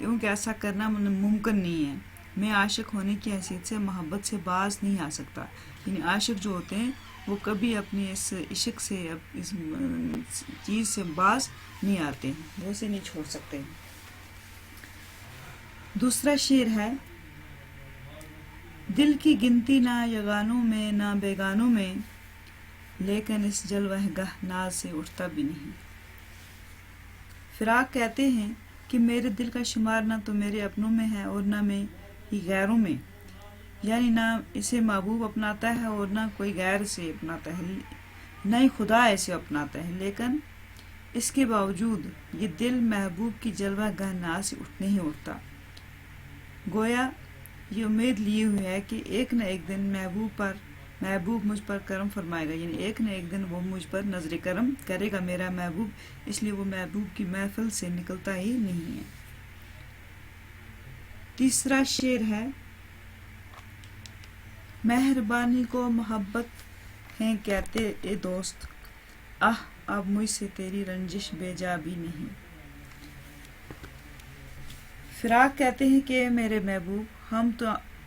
کیونکہ ایسا کرنا ممکن نہیں ہے. میں عاشق ہونے کی حیثیت سے محبت سے باز نہیں آ سکتا. یعنی عاشق جو ہوتے ہیں وہ کبھی اپنی اس عشق سے اس چیز سے باز نہیں آتے ہیں، وہ اسے نہیں چھوڑ سکتے ہیں. دوسرا شعر ہے: دل کی گنتی نہ یگانوں میں نہ بیگانوں میں، لیکن اس جلوہ گہ ناز سے اٹھتا بھی نہیں. فراق کہتے ہیں کہ میرے دل کا شمار نہ تو میرے اپنوں میں ہے اور نہ میں ہی غیروں میں. یعنی نہ اسے محبوب اپناتا ہے اور نہ کوئی غیر اسے اپناتا ہے، نہ ہی خدا اسے اپناتا ہے، لیکن اس کے باوجود یہ دل محبوب کی جلوہ گہ ناز سے نہیں اٹھتا. گویا یہ امید لیے ہوئے ہے کہ ایک نہ ایک دن محبوب مجھ پر کرم فرمائے گا. یعنی ایک نہ ایک دن وہ مجھ پر نظر کرم کرے گا میرا محبوب، اس لیے وہ محبوب کی محفل سے نکلتا ہی نہیں ہے. تیسرا شعر ہے: مہربانی کو محبت ہیں کہتے اے دوست، اب مجھ سے تیری رنجش بے جا بھی نہیں. فراق کہتے ہیں کہ میرے محبوب،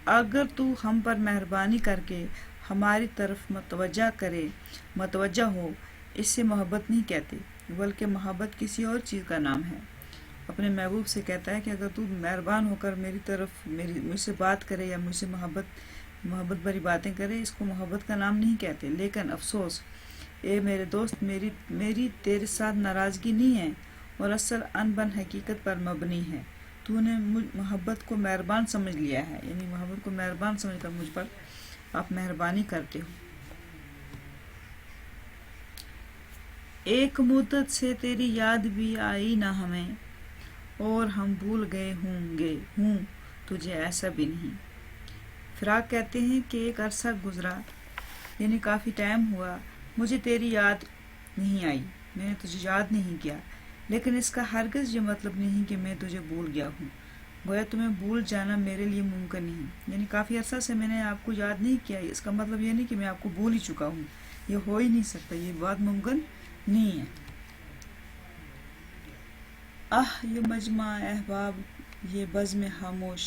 اگر تو ہم پر مہربانی کر کے ہماری طرف متوجہ ہو، اس سے محبت نہیں کہتے، بلکہ محبت کسی اور چیز کا نام ہے. اپنے محبوب سے کہتا ہے کہ اگر تو مہربان ہو کر میری طرف مجھ سے بات کرے یا مجھ سے محبت بھری باتیں کرے، اس کو محبت کا نام نہیں کہتے. لیکن افسوس اے میرے دوست، میری تیرے ساتھ ناراضگی نہیں ہے اور اصل ان بن حقیقت پر مبنی ہے. تو نے محبت کو مہربان سمجھ لیا ہے، یعنی محبت کو مہربان سمجھ کر مجھ پر آپ مہربانی کرتے ہو. ایک مدت سے تیری یاد بھی آئی نہ ہمیں، اور ہم بھول گئے ہوں تجھے ایسا بھی نہیں. فراق کہتے ہیں کہ ایک عرصہ گزرا، یعنی کافی ٹائم ہوا، مجھے تیری یاد نہیں آئی، میں نے تجھے یاد نہیں کیا، لیکن اس کا ہرگز یہ مطلب نہیں کہ میں تجھے بھول گیا ہوں. گویا تمہیں بھول جانا میرے لیے ممکن نہیں. یعنی کافی عرصہ سے میں نے آپ کو یاد نہیں کیا، اس کا مطلب یہ نہیں کہ میں آپ کو بھول ہی چکا ہوں. یہ ہو ہی نہیں سکتا، یہ بات ممکن نہیں ہے. یہ مجمع احباب، یہ بزم خاموش،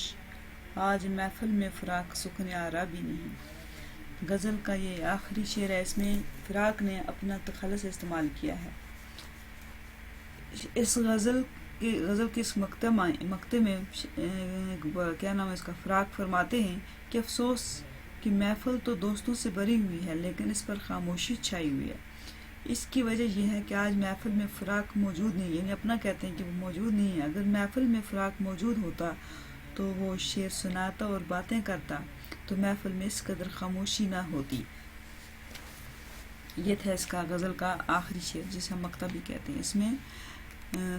آج محفل میں فراق سکن آرا بھی نہیں. غزل کا یہ آخری شعر ہے، اس میں فراق نے اپنا تخلص استعمال کیا ہے. اس غزل کے اس مقطع میں کیا نام ہے اس کا، فراق فرماتے ہیں کہ افسوس کہ محفل تو دوستوں سے بھری ہوئی ہے، لیکن اس پر خاموشی چھائی ہوئی ہے. اس کی وجہ یہ ہے کہ آج محفل میں فراق موجود نہیں، یعنی اپنا کہتے ہیں کہ وہ موجود نہیں ہے. اگر محفل میں فراق موجود ہوتا تو وہ شعر سناتا اور باتیں کرتا تو محفل میں اس قدر خاموشی نہ ہوتی. یہ تھا اس کا غزل کا آخری شعر، جسے ہم مقطع بھی کہتے ہیں. اس میں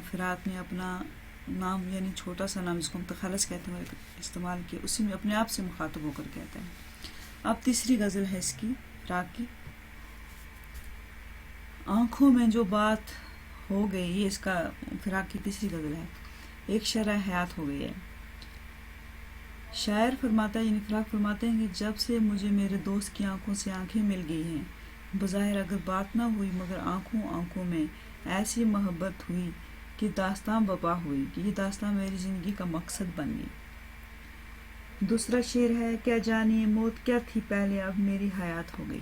فراق نے اپنا نام، یعنی چھوٹا سا نام جس کو ہم تخلص کہتے ہیں، استعمال کیا، اسی میں اپنے آپ سے مخاطب ہو کر کہتا ہے. اب تیسری غزل ہے اس کی، فراق کی: آنکھوں میں جو بات ہو گئی. یہ اس کا فراق کی تیسری غزل ہے. ایک شرح حیات ہو گئی ہے. شاعر فرماتا ہے، یعنی فراق فرماتے ہیں کہ جب سے مجھے میرے دوست کی آنکھوں سے آنکھیں مل گئی ہیں، بظاہر اگر بات نہ ہوئی مگر آنکھوں میں ایسی محبت ہوئی کہ داستان بپا ہوئی، کہ یہ داستان میری زندگی کا مقصد بن گئی. دوسرا شعر ہے: کیا جانی موت کیا تھی پہلے، اب میری حیات ہو گئی.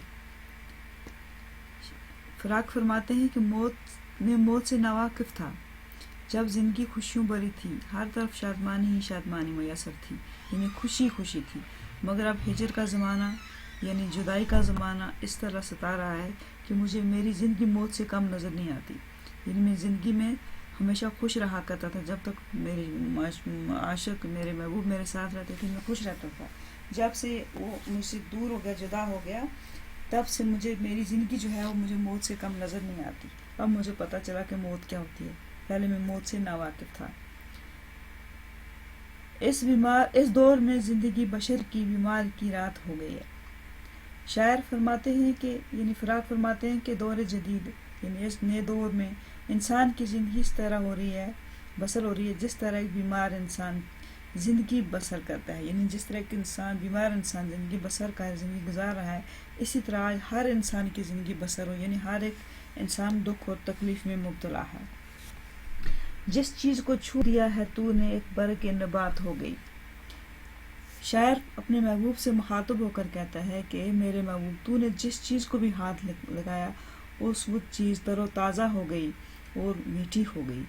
فراق فرماتے ہیں کہ میں موت سے ناواقف تھا جب زندگی خوشیوں بھری تھی، ہر طرف شادمانی ہی شادمانی میسر تھی، یعنی خوشی تھی. مگر اب ہجر کا زمانہ، یعنی جدائی کا زمانہ اس طرح ستا رہا ہے کہ مجھے میری زندگی موت سے کم نظر نہیں آتی. یعنی میں زندگی میں ہمیشہ خوش رہا کرتا تھا، جب تک میرے عاشق میرے محبوب میرے ساتھ رہتے تھے میں خوش رہتا تھا. جب سے وہ مجھ سے دور ہو گیا، جدا ہو گیا، تب سے میری زندگی جو ہے وہ مجھے موت سے کم نظر نہیں آتی. اب مجھے پتہ چلا کہ موت کیا ہوتی ہے، پہلے میں موت سے ناواقف تھا. اس دور میں زندگی بشر کی بیمار کی رات ہو گئی ہے. شاعر فرماتے ہیں کہ، یعنی فراق فرماتے ہیں کہ دور جدید، یعنی اس نئے دور میں انسان کی زندگی اس طرح بسر ہو رہی ہے جس طرح ایک بیمار انسان زندگی بسر کرتا ہے. یعنی جس طرح ایک بیمار انسان زندگی بسر کا ہے، زندگی گزار رہا ہے، اسی طرح ہر انسان کی زندگی بسر ہو، یعنی ہر ایک انسان دکھ اور تکلیف میں مبتلا ہے. جس چیز کو چھو دیا ہے تو نے ایک برق نبات ہو گئی۔ شاعر اپنے محبوب سے مخاطب ہو کر کہتا ہے کہ میرے محبوب تو نے جس چیز کو بھی ہاتھ لگایا وہ چیز تر و تازہ ہو گئی اور میٹھی ہو گئی۔